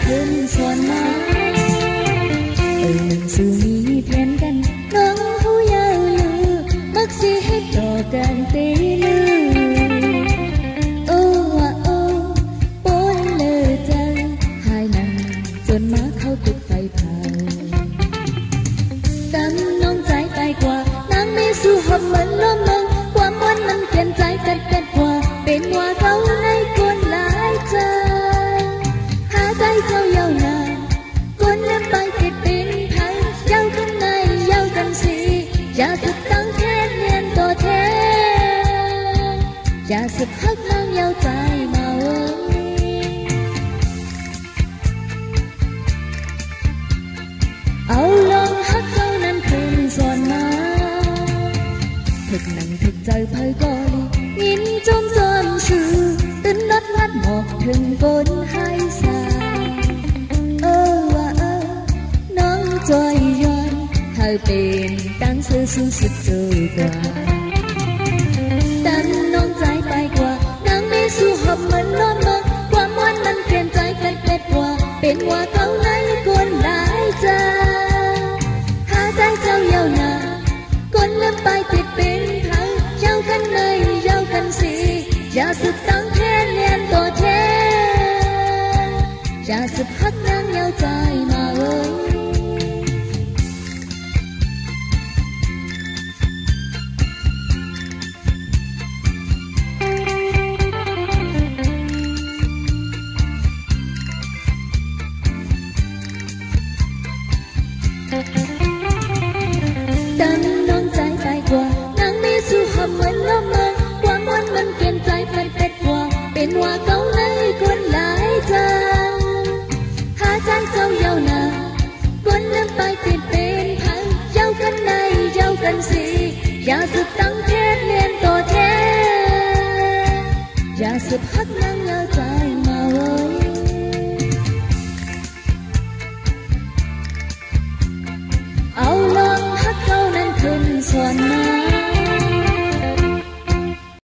ขึ้นสวนมาสู่มีแทนกันน้องผู้ยาวลือมักสิให้ต่อกันตีลือโอ้ว่าโอ้ปนเลยใจหายนั่งจนมาเข้าติดไฟเผาดำน้องใจไปกว่านางไม่สู้หอบเหมือนล้มลงความมันมันเปลี่ยนใจกันกว่าเป็นว่าเขาในคนหลายใจหาใจเจ้ายาวนานคนเล่นไปติดเป็นพันยาวกันในยาวกันสิอย่าสุดตั้งแทนเรียนต่อแทนอย่าสุดฮักนางยาวใจมาเว้ยเอาลองฮักเจ้านั้นคืนสอนมาถึกหนังถึกใจไพ่กอลียินจมจนสื่อตื่นนัดงัดหมอกถึงบนให้สาว่าน้องจอยย้อนเธอเป็นตั้งซื่อสู้สุดสู้กว่าดันน้องใจไปกว่านางไม่สู้หอบเหมือนล้มลงความมันมันเปลี่ยนใจกันเกล็ดกว่าเป็นว่าเขาในคนหลายใจหาใจเจ้ายาวนานคนเล่นไปติดเป็นพังยาวกันในยาวกันสิอย่าสุดตั้งแทนเรียนต่อแทนอย่าสุดฮักนางยาวใจมาเว้ยดันน้องใจไปกว่านางไม่สู้หอบเหมือนล้มลงความมันมันเปลี่ยนใจไปเป็ดกว่าเป็นว่า